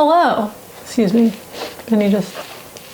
Hello. Excuse me. Can you just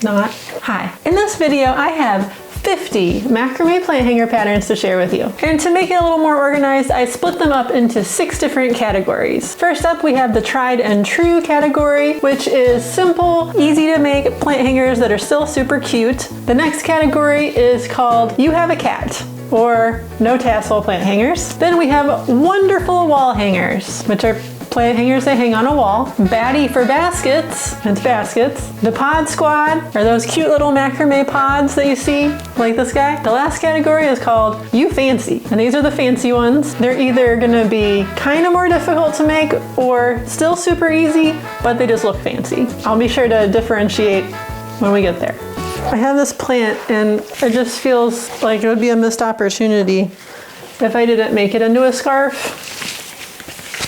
not? Hi. In this video, I have 50 macrame plant hanger patterns to share with you. And to make it a little more organized, I split them up into 6 different categories. First up, we have the tried and true category, which is simple, easy to make plant hangers that are still super cute. The next category is called You Have a Cat, or no tassel plant hangers. Then we have wonderful wall hangers, which are plant hangers that hang on a wall. Batty for baskets, it's baskets. The pod squad are those cute little macrame pods that you see, like this guy. The last category is called You Fancy, and these are the fancy ones. They're either gonna be kind of more difficult to make or still super easy, but they just look fancy. I'll be sure to differentiate when we get there. I have this plant and it just feels like it would be a missed opportunity if I didn't make it into a scarf.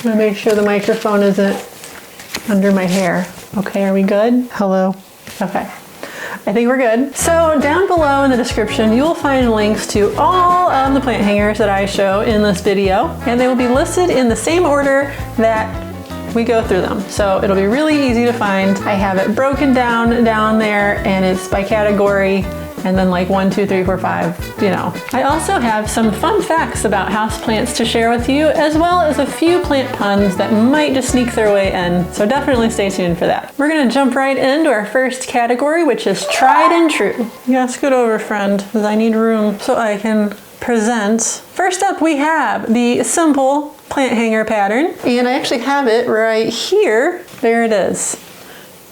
I'm gonna make sure the microphone isn't under my hair. Okay, are we good? Hello? Okay, I think we're good. So down below in the description, you will find links to all of the plant hangers that I show in this video, and they will be listed in the same order that we go through them. So it'll be really easy to find. I have it broken down there, and it's by category, and then like 1, 2, 3, 4, 5, you know. I also have some fun facts about houseplants to share with you, as well as a few plant puns that might just sneak their way in, so definitely stay tuned for that. We're gonna jump right into our first category, which is tried and true. Yeah, scoot over, friend, because I need room so I can present. First up, we have the simple plant hanger pattern, and I actually have it right here. There it is.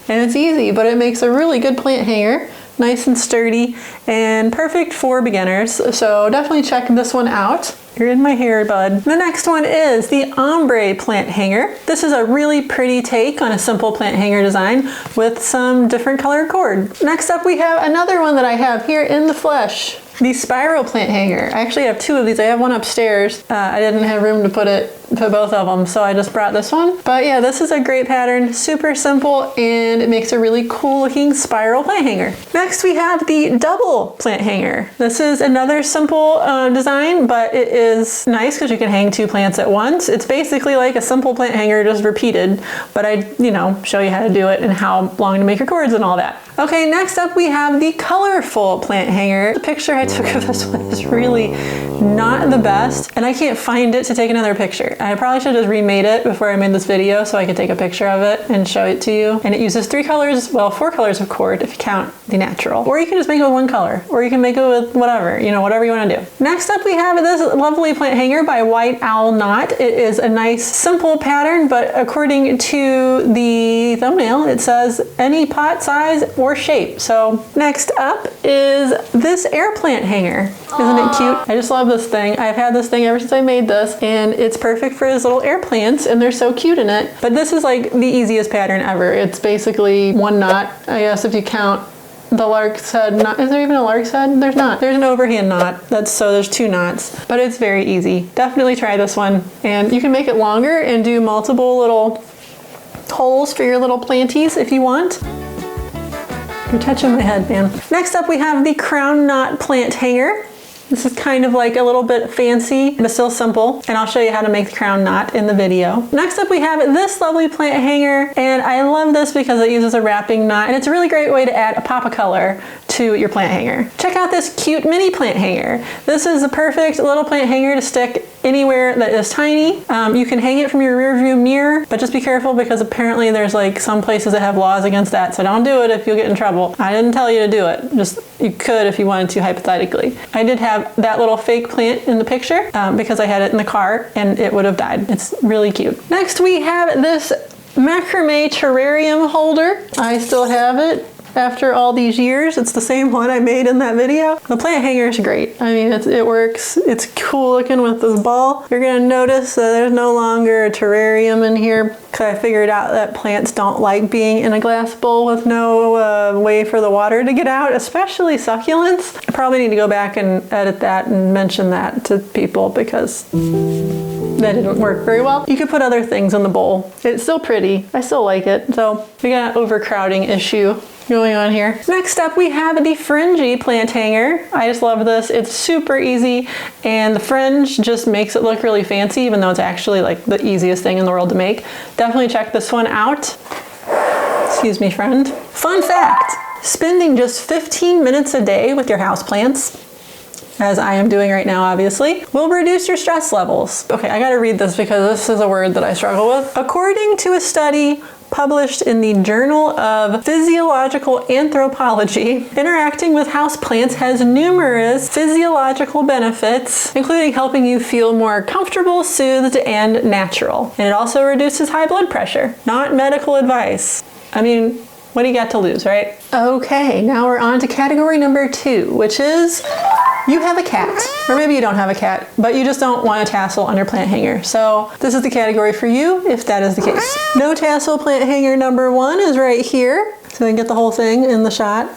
And it's easy, but it makes a really good plant hanger. Nice and sturdy and perfect for beginners. So definitely check this one out. You're in my hair, bud. The next one is the ombre plant hanger. This is a really pretty take on a simple plant hanger design with some different colored cord. Next up, we have another one that I have here in the flesh. The spiral plant hanger. I actually have 2 of these. I have one upstairs. I didn't have room to put both of them, so I just brought this one. But yeah, this is a great pattern, super simple, and it makes a really cool looking spiral plant hanger. Next, we have the double plant hanger. This is another simple design, but it is nice because you can hang 2 plants at once. It's basically like a simple plant hanger, just repeated, but I, show you how to do it and how long to make your cords and all that. Okay, next up we have the colorful plant hanger. The picture I took of this one is really not the best, and I can't find it to take another picture. I probably should have just remade it before I made this video so I could take a picture of it and show it to you. And it uses 3 colors, well, 4 colors of cord if you count the natural. Or you can just make it with 1 color, or you can make it with whatever, whatever you want to do. Next up we have this lovely plant hanger by White Owl Knot. It is a nice simple pattern, but according to the thumbnail, it says any pot size or shape. So next up is this air plant hanger. Isn't it cute? I just love this thing. I've had this thing ever since I made this, and it's perfect for his little air plants, and they're so cute in it. But this is like the easiest pattern ever. It's basically 1 knot, I guess, if you count the lark's head knot. Is there even a lark's head? There's not. There's an overhand knot. There's 2 knots, but it's very easy. Definitely try this one. And you can make it longer and do multiple little holes for your little planties if you want. You're touching my head, man. Next up we have the crown knot plant hanger. This is kind of like a little bit fancy, but still simple. And I'll show you how to make the crown knot in the video. Next up we have this lovely plant hanger, and I love this because it uses a wrapping knot, and it's a really great way to add a pop of color to your plant hanger. Check out this cute mini plant hanger. This is a perfect little plant hanger to stick anywhere that is tiny. You can hang it from your rear view mirror, but just be careful because apparently there's like some places that have laws against that, so don't do it if you'll get in trouble. I didn't tell you to do it, just you could if you wanted to hypothetically. I did have that little fake plant in the picture because I had it in the car and it would have died. It's really cute. Next we have this macrame terrarium holder. I still have it after all these years. It's the same one I made in that video. The plant hanger is great. I mean, it works. It's cool looking with this ball. You're gonna notice that there's no longer a terrarium in here because I figured out that plants don't like being in a glass bowl with no way for the water to get out, especially succulents. I probably need to go back and edit that and mention that to people because that didn't work very well. You could put other things in the bowl. It's still pretty. I still like it. So we got an overcrowding issue going on here. Next up we have the fringy plant hanger. I just love this. It's super easy, and the fringe just makes it look really fancy even though it's actually like the easiest thing in the world to make. Definitely check this one out. Excuse me, friend. Fun fact, spending just 15 minutes a day with your houseplants, as I am doing right now obviously, will reduce your stress levels. Okay, I gotta read this because this is a word that I struggle with. According to a study published in the Journal of Physiological Anthropology, interacting with houseplants has numerous physiological benefits, including helping you feel more comfortable, soothed, and natural. And it also reduces high blood pressure. Not medical advice. I mean, what do you got to lose, right? Okay, now we're on to category number 2, which is you have a cat. Or maybe you don't have a cat, but you just don't want a tassel on your plant hanger. So this is the category for you if that is the case. No tassel plant hanger number 1 is right here. So we can get the whole thing in the shot.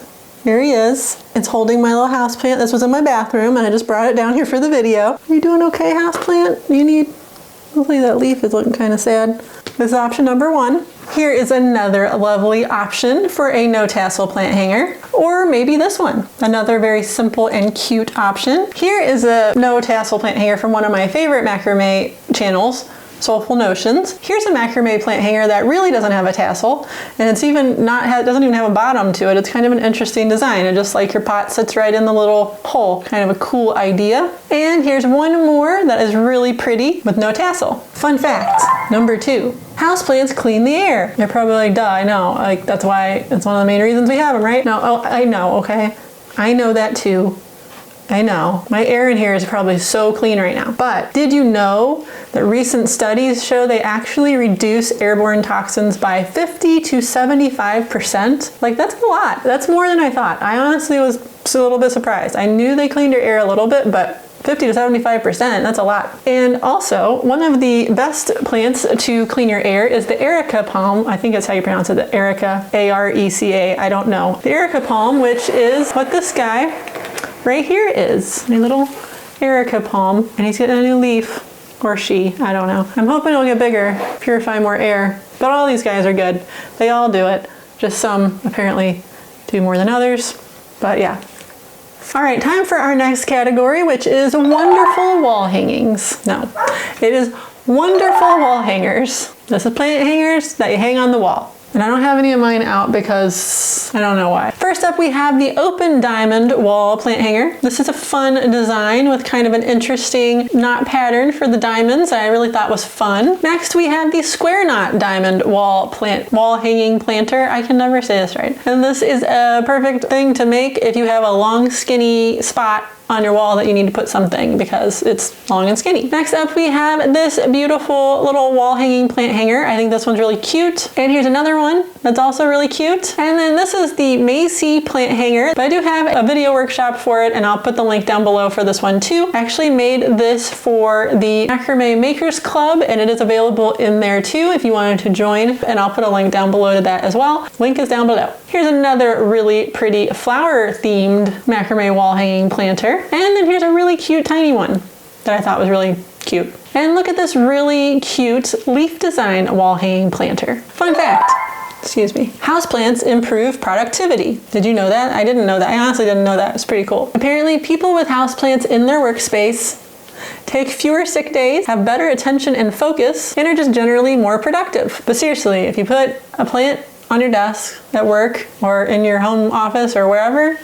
Here he is. It's holding my little house plant. This was in my bathroom and I just brought it down here for the video. Are you doing okay, house plant? Hopefully that leaf is looking kind of sad. This is option number 1. Here is another lovely option for a no tassel plant hanger, or maybe this one, another very simple and cute option. Here is a no tassel plant hanger from one of my favorite macrame channels, Soulful Notions. Here's a macrame plant hanger that really doesn't have a tassel, and it's even doesn't even have a bottom to it. It's kind of an interesting design, and just like your pot sits right in the little hole, kind of a cool idea. And here's one more that is really pretty with no tassel. Fun fact, number 2. Houseplants clean the air. You're probably like, duh, I know. Like, that's why it's one of the main reasons we have them, right? No, oh, I know, okay. I know that too. I know. My air in here is probably so clean right now. But did you know that recent studies show they actually reduce airborne toxins by 50 to 75%? Like, that's a lot. That's more than I thought. I honestly was a little bit surprised. I knew they cleaned your air a little bit, but 50 to 75%, that's a lot. And also, one of the best plants to clean your air is the Erica palm. I think that's how you pronounce it, the Erica, A-R-E-C-A, I don't know. The Erica palm, which is what this guy right here is. My little Erica palm, and he's getting a new leaf, or she, I don't know. I'm hoping it'll get bigger, purify more air, but all these guys are good. They all do it, just some apparently do more than others, but yeah. All right, time for our next category, which is wonderful wall hangings. No, it is wonderful wall hangers. This is plant hangers that you hang on the wall. And I don't have any of mine out because I don't know why. First up, we have the open diamond wall plant hanger. This is a fun design with kind of an interesting knot pattern for the diamonds that I really thought was fun. Next, we have the square knot diamond wall hanging planter. I can never say this right. And this is a perfect thing to make if you have a long, skinny spot on your wall that you need to put something because it's long and skinny. Next up, we have this beautiful little wall hanging plant hanger. I think this one's really cute. And here's another one that's also really cute. And then this is the Macy plant hanger. But I do have a video workshop for it, and I'll put the link down below for this one too. I actually made this for the Macrame Makers Club, and it is available in there too if you wanted to join. And I'll put a link down below to that as well. Link is down below. Here's another really pretty flower themed macrame wall hanging planter. And then here's a really cute tiny one that I thought was really cute. And look at this really cute leaf design wall hanging planter. Fun fact, excuse me, houseplants improve productivity. Did you know that? I didn't know that. I honestly didn't know that. It's pretty cool. Apparently people with houseplants in their workspace take fewer sick days, have better attention and focus, and are just generally more productive. But seriously, if you put a plant on your desk at work or in your home office or wherever,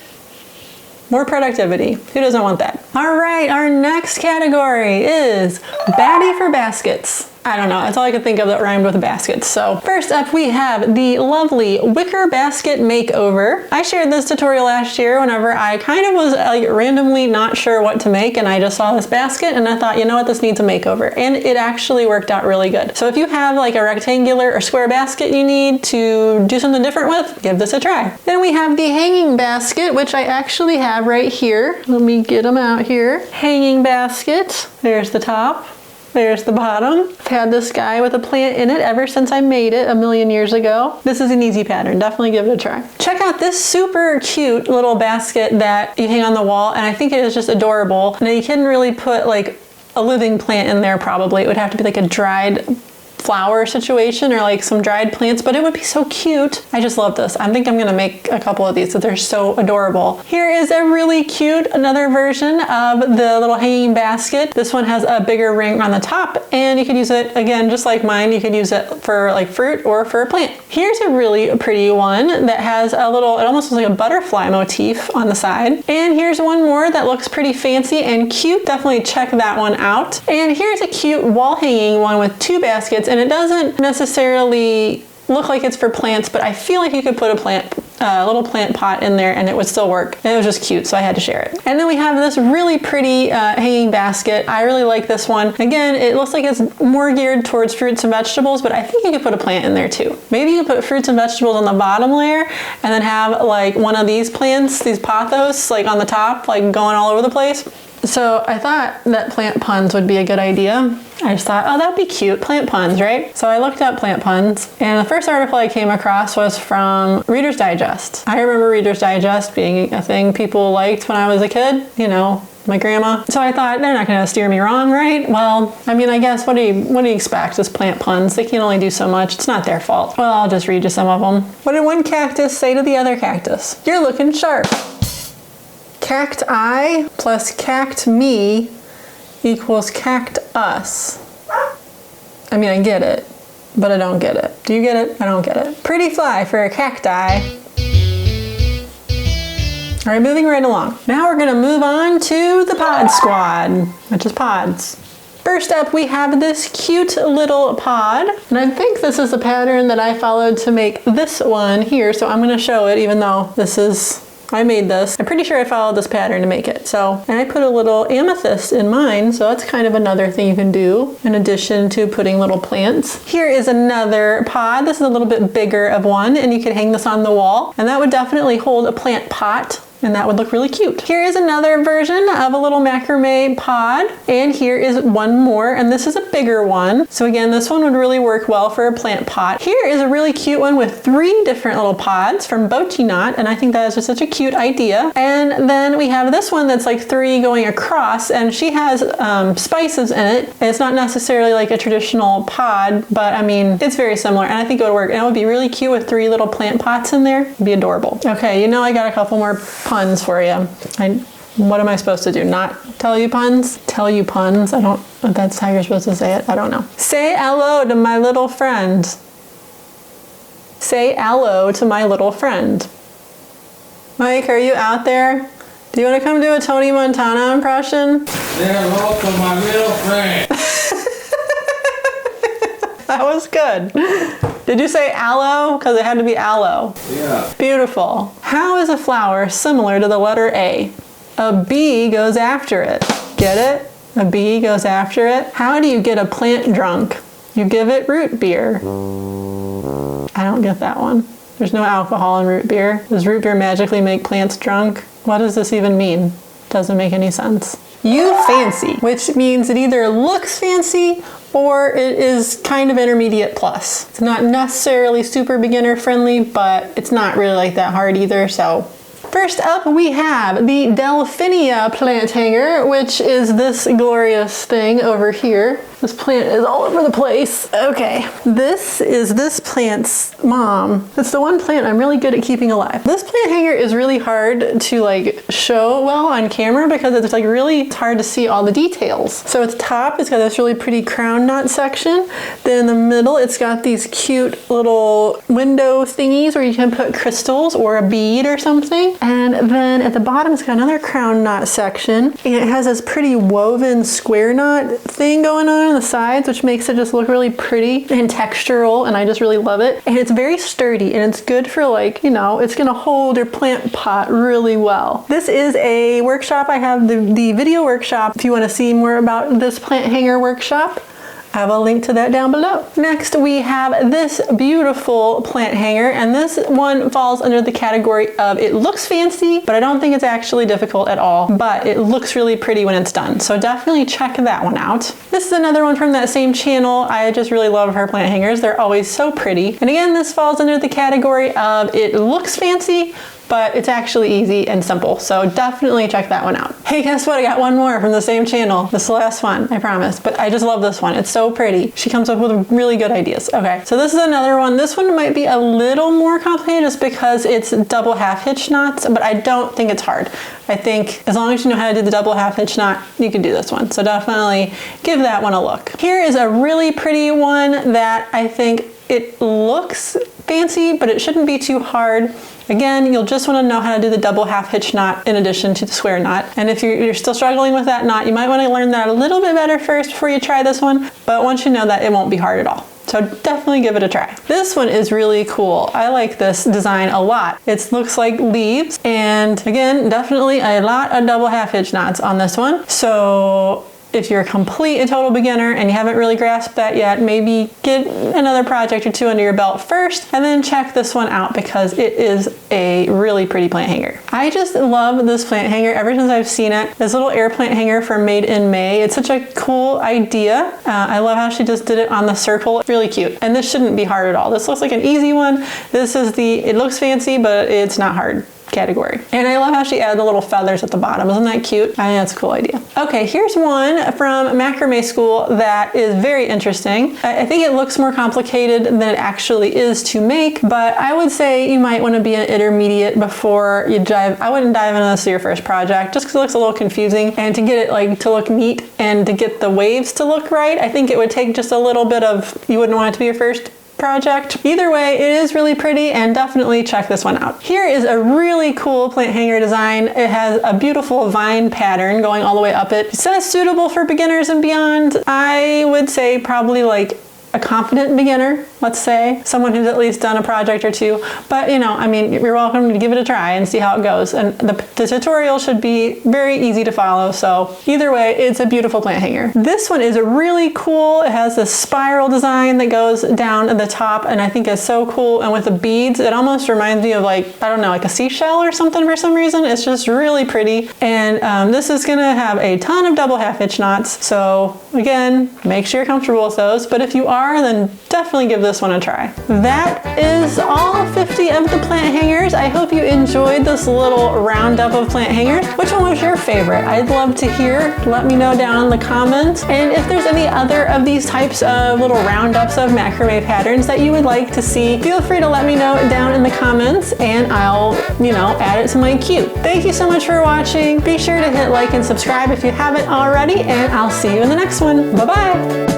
more productivity. Who doesn't want that? All right, our next category is Batty for baskets. I don't know, that's all I could think of that rhymed with baskets. So first up, we have the lovely wicker basket makeover. I shared this tutorial last year whenever I kind of was like randomly not sure what to make, and I just saw this basket and I thought, you know what, this needs a makeover. And it actually worked out really good. So if you have like a rectangular or square basket you need to do something different with, give this a try. Then we have the hanging basket, which I actually have right here. Let me get them out here. Hanging basket, there's the top. There's the bottom. I've had this guy with a plant in it ever since I made it a million years ago. This is an easy pattern. Definitely give it a try. Check out this super cute little basket that you hang on the wall, and I think it is just adorable. Now you couldn't really put like a living plant in there probably. It would have to be like a dried flower situation or like some dried plants, but it would be so cute. I just love this. I think I'm gonna make a couple of these, so they're so adorable. Here is a really cute, another version of the little hanging basket. This one has a bigger ring on the top, and you could use it, again, just like mine, you could use it for like fruit or for a plant. Here's a really pretty one that has a little, it almost looks like a butterfly motif on the side. And here's one more that looks pretty fancy and cute. Definitely check that one out. And here's a cute wall hanging one with 2 baskets, and it doesn't necessarily look like it's for plants, but I feel like you could put a little plant pot in there and it would still work. And it was just cute, so I had to share it. And then we have this really pretty hanging basket. I really like this one. Again, it looks like it's more geared towards fruits and vegetables, but I think you could put a plant in there too. Maybe you could put fruits and vegetables on the bottom layer and then have like one of these plants, these pothos, like on the top, like going all over the place. So I thought that plant puns would be a good idea. I just thought, oh, that'd be cute, plant puns, right? So I looked up plant puns, and the first article I came across was from Reader's Digest. I remember Reader's Digest being a thing people liked when I was a kid, you know, my grandma. So I thought, they're not gonna steer me wrong, right? Well, I mean, I guess, what do you expect? It's plant puns. They can only do so much. It's not their fault. Well, I'll just read you some of them. What did one cactus say to the other cactus? You're looking sharp. Cacti plus cact me equals cact us. I mean, I get it, but I don't get it. Do you get it? I don't get it. Pretty fly for a cacti. All right, moving right along. Now we're gonna move on to the pod squad, which is pods. First up, we have this cute little pod, and I think this is the pattern that I followed to make this one here, so I'm gonna show it even though I made this. I'm pretty sure I followed this pattern to make it. So, and I put a little amethyst in mine, so that's kind of another thing you can do in addition to putting little plants. Here is another pod. This is a little bit bigger of one, and you could hang this on the wall, and that would definitely hold a plant pot, and that would look really cute. Here is another version of a little macrame pod, and here is one more, and this is a bigger one. So again, this one would really work well for a plant pot. Here is a really cute one with 3 different little pods from Bochi Knot, and I think that is just such a cute idea. And then we have this one that's like 3 going across, and she has spices in it. And it's not necessarily like a traditional pod, but I mean, it's very similar, and I think it would work. And it would be really cute with 3 little plant pots in there. It'd be adorable. Okay, you know I got a couple more puns for you. What am I supposed to do? Not tell you puns? Tell you puns? I don't, if that's how you're supposed to say it, I don't know. Say hello to my little friend. Say hello to my little friend. Mike, are you out there? Do you want to come do a Tony Montana impression? Say hello to my little friend. That was good. Did you say aloe? Because it had to be aloe. Yeah. Beautiful. How is a flower similar to the letter A? A bee goes after it. Get it? A bee goes after it. How do you get a plant drunk? You give it root beer. I don't get that one. There's no alcohol in root beer. Does root beer magically make plants drunk? What does this even mean? Doesn't make any sense. You fancy, which means it either looks fancy or it is kind of intermediate plus. It's not necessarily super beginner friendly, but it's not really like that hard either, so. First up, we have the Delphinia plant hanger, which is this glorious thing over here. This plant is all over the place. Okay, this is this plant's mom. It's the one plant I'm really good at keeping alive. This plant hanger is really hard to like show well on camera because it's like really hard to see all the details. So at the top, it's got this really pretty crown knot section. Then in the middle, it's got these cute little window thingies where you can put crystals or a bead or something. And then at the bottom, it's got another crown knot section. And it has this pretty woven square knot thing going on the sides, which makes it just look really pretty and textural, and I just really love it. And it's very sturdy, and it's good for like, you know, it's gonna hold your plant pot really well. This is a workshop. I have the video workshop if you want to see more about this plant hanger workshop. I have a link to that down below. Next, we have this beautiful plant hanger, and this one falls under the category of it looks fancy, but I don't think it's actually difficult at all, but it looks really pretty when it's done. So definitely check that one out. This is another one from that same channel. I just really love her plant hangers. They're always so pretty. And again, this falls under the category of it looks fancy, but it's actually easy and simple. So definitely check that one out. Hey, guess what? I got one more from the same channel. This is the last one, I promise, but I just love this one. It's so pretty. She comes up with really good ideas. Okay, so this is another one. This one might be a little more complicated just because it's double half hitch knots, but I don't think it's hard. I think as long as you know how to do the double half hitch knot, you can do this one. So definitely give that one a look. Here is a really pretty one that I think it looks fancy, but it shouldn't be too hard. Again, you'll just want to know how to do the double half hitch knot in addition to the square knot. And if you're still struggling with that knot, you might want to learn that a little bit better first before you try this one. But once you know that, it won't be hard at all. So definitely give it a try. This one is really cool. I like this design a lot. It looks like leaves, and again, definitely a lot of double half hitch knots on this one. So if you're a complete and total beginner and you haven't really grasped that yet, maybe get another project or two under your belt first and then check this one out because it is a really pretty plant hanger. I just love this plant hanger ever since I've seen it. This little air plant hanger from Made in May. It's such a cool idea. I love how she just did it on the circle. Really cute. And this shouldn't be hard at all. This looks like an easy one. This is it looks fancy, but it's not hard category. And I love how she added the little feathers at the bottom. Isn't that cute? I think that's a cool idea. Okay, here's one from Macrame School that is very interesting. I think it looks more complicated than it actually is to make, but I would say you might want to be an intermediate before you dive. I wouldn't dive into this as your first project just because it looks a little confusing, and to get it to look neat and to get the waves to look right, I think it would take just a little bit of, you wouldn't want it to be your first project. Either way, it is really pretty, and definitely check this one out. Here is a really cool plant hanger design. It has a beautiful vine pattern going all the way up it. It says suitable for beginners and beyond. I would say probably like a confident beginner, let's say, someone who's at least done a project or two. But I mean, you're welcome to give it a try and see how it goes. And the tutorial should be very easy to follow. So either way, it's a beautiful plant hanger. This one is really cool. It has this spiral design that goes down at the top, and I think it's so cool. And with the beads, it almost reminds me of I don't know, like a seashell or something for some reason. It's just really pretty. And this is gonna have a ton of double half hitch knots. So again, make sure you're comfortable with those. But if you are, then definitely give this one a try. That is all 50 of the plant hangers. I hope you enjoyed this little roundup of plant hangers. Which one was your favorite? I'd love to hear. Let me know down in the comments. And if there's any other of these types of little roundups of macrame patterns that you would like to see, feel free to let me know down in the comments, and I'll, add it to my queue. Thank you so much for watching. Be sure to hit like and subscribe if you haven't already, and I'll see you in the next one. Bye-bye.